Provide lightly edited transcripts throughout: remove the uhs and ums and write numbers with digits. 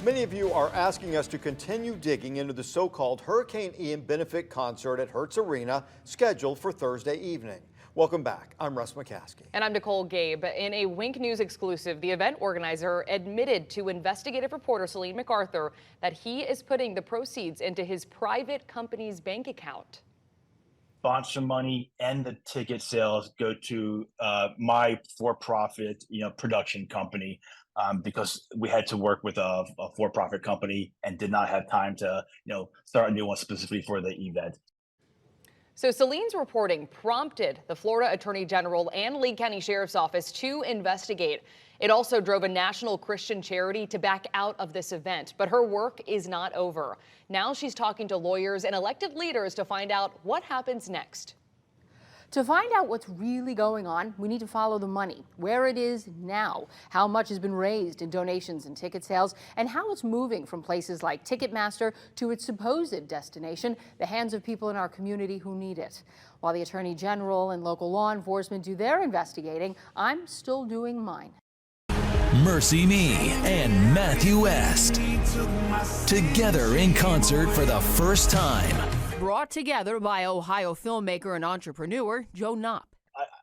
Many of you are asking us to continue digging into the so-called Hurricane Ian benefit concert at Hertz Arena, scheduled for Thursday evening. Welcome back. I'm Russ McCaskey. And I'm Nicole Gabe. In a Wink News exclusive, the event organizer admitted to investigative reporter Celine MacArthur that he is putting the proceeds into his private company's bank account. Sponsor money and the ticket sales go to my for-profit, production company, because we had to work with a for-profit company and did not have time to, start a new one specifically for the event. So Celine's reporting prompted the Florida Attorney General and Lee County Sheriff's Office to investigate. It also drove a national Christian charity to back out of this event, but her work is not over. Now she's talking to lawyers and elected leaders to find out what happens next. To find out what's really going on, we need to follow the money, where it is now, how much has been raised in donations and ticket sales, and how it's moving from places like Ticketmaster to its supposed destination, the hands of people in our community who need it. While the Attorney General and local law enforcement do their investigating, I'm still doing mine. Mercy Me and Matthew West, together in concert for the first time. Brought together by Ohio filmmaker and entrepreneur Joe Knopp.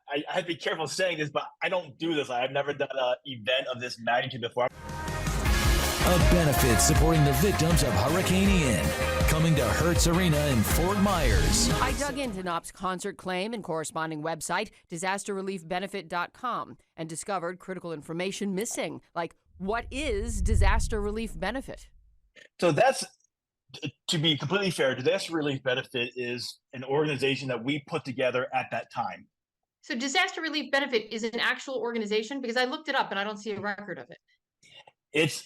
I have to be careful saying this, but I don't do this. I've never done an event of this magnitude before. A benefit supporting the victims of Hurricane Ian, coming to Hertz Arena in Fort Myers. I dug into Knopp's concert claim and corresponding website, disasterreliefbenefit.com, and discovered critical information missing, like what is disaster relief benefit? So that's, to be completely fair, Disaster Relief Benefit is an organization that we put together at that time. So Disaster Relief Benefit is an actual organization? Because I looked it up and I don't see a record of it. It's,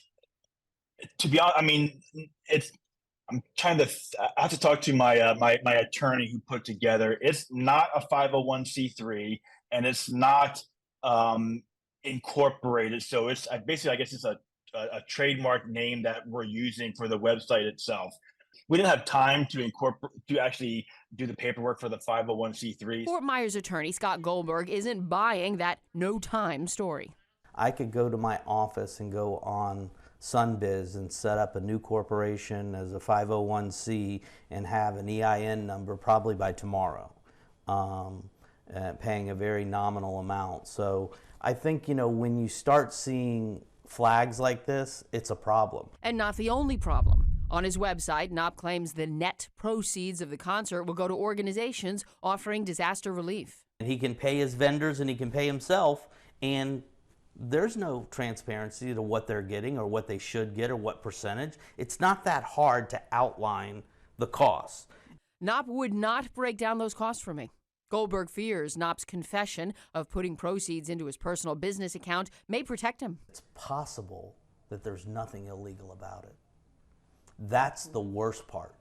to be honest, I have to talk to my my attorney who put together. It's not a 501c3 and it's not incorporated. So it's basically, I guess it's a trademark name that we're using for the website itself. We didn't have time to actually do the paperwork for the 501c3. Fort Myers attorney Scott Goldberg isn't buying that no time story. I could go to my office and go on Sunbiz and set up a new corporation as a 501c and have an EIN number probably by tomorrow, paying a very nominal amount. So I think, when you start seeing flags like this, it's a problem. And not the only problem. On his website, Knopp claims the net proceeds of the concert will go to organizations offering disaster relief. And he can pay his vendors and he can pay himself, and there's no transparency to what they're getting or what they should get or what percentage. It's not that hard to outline the costs. Knopp would not break down those costs for me. Goldberg fears Knopp's confession of putting proceeds into his personal business account may protect him. It's possible that there's nothing illegal about it. That's the worst part,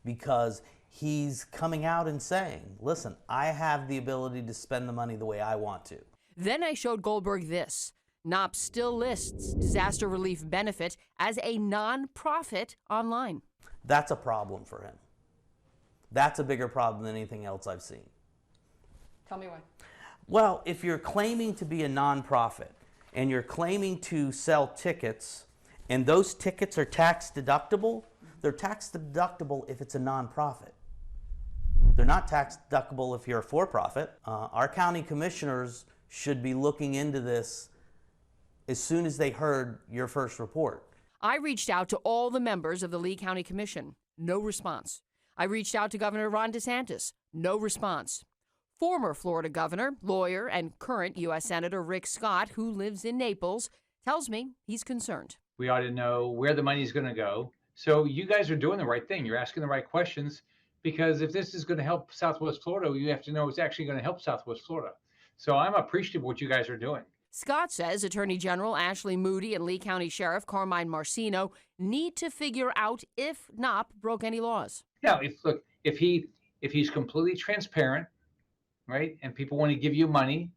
because he's coming out and saying, listen, I have the ability to spend the money the way I want to. Then I showed Goldberg this. Knopp still lists Disaster Relief Benefit as a non-profit online. That's a problem for him. That's a bigger problem than anything else I've seen. Tell me why. Well, if you're claiming to be a nonprofit and you're claiming to sell tickets and those tickets are tax deductible, they're tax deductible if it's a nonprofit. They're not tax deductible if you're a for-profit. Our county commissioners should be looking into this as soon as they heard your first report. I reached out to all the members of the Lee County Commission. No response. I reached out to Governor Ron DeSantis. No response. Former Florida governor, lawyer, and current U.S. Senator Rick Scott, who lives in Naples, tells me he's concerned. We ought to know where the money is going to go. So you guys are doing the right thing. You're asking the right questions, because if this is going to help Southwest Florida, you have to know it's actually going to help Southwest Florida. So I'm appreciative of what you guys are doing. Scott says Attorney General Ashley Moody and Lee County Sheriff Carmine Marcino need to figure out if Knopp broke any laws. Now, if he's completely transparent, right, and people want to give you money,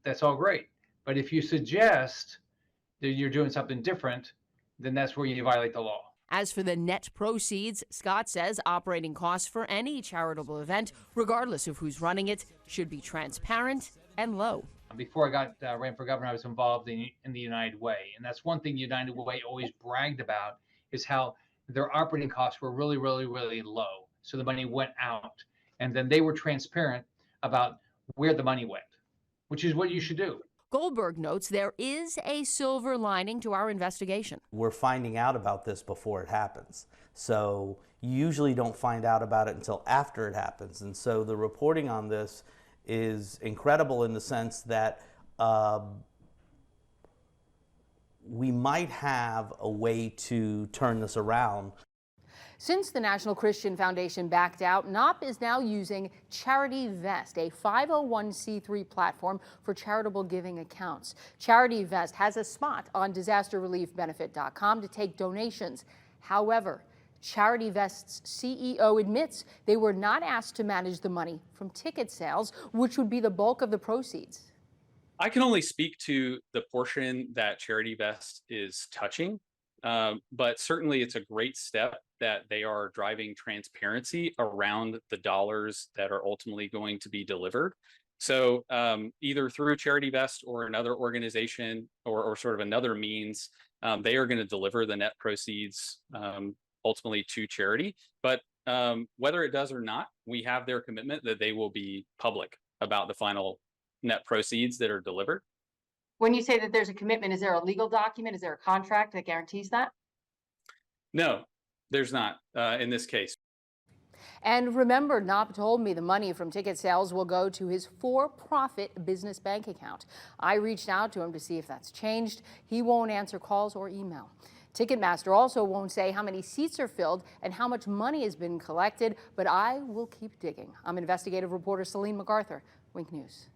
that's all great. But if you suggest that you're doing something different, then that's where you violate the law. As for the net proceeds, Scott says operating costs for any charitable event, regardless of who's running it, should be transparent and low. Before I got ran for governor, I was involved in the United Way, and that's one thing United Way always bragged about is how their operating costs were really, really, really low. So the money went out, and then they were transparent about where the money went, which is what you should do. Goldberg notes there is a silver lining to our investigation. We're finding out about this before it happens. So you usually don't find out about it until after it happens. And so the reporting on this is incredible in the sense that we might have a way to turn this around. Since the National Christian Foundation backed out, NOP is now using Charity Vest, a 501c3 platform for charitable giving accounts. Charity Vest has a spot on disasterreliefbenefit.com to take donations. However, Charity Vest's CEO admits they were not asked to manage the money from ticket sales, which would be the bulk of the proceeds. I can only speak to the portion that Charity Vest is touching, but certainly it's a great step that they are driving transparency around the dollars that are ultimately going to be delivered. So either through Charity Vest or another organization or sort of another means, they are going to deliver the net proceeds ultimately to charity. But whether it does or not, we have their commitment that they will be public about the final net proceeds that are delivered. When you say that there's a commitment, is there a legal document? Is there a contract that guarantees that? No, there's not in this case. And remember, Knopp told me the money from ticket sales will go to his for-profit business bank account. I reached out to him to see if that's changed. He won't answer calls or email. Ticketmaster also won't say how many seats are filled and how much money has been collected, but I will keep digging. I'm investigative reporter Celine MacArthur, Wink News.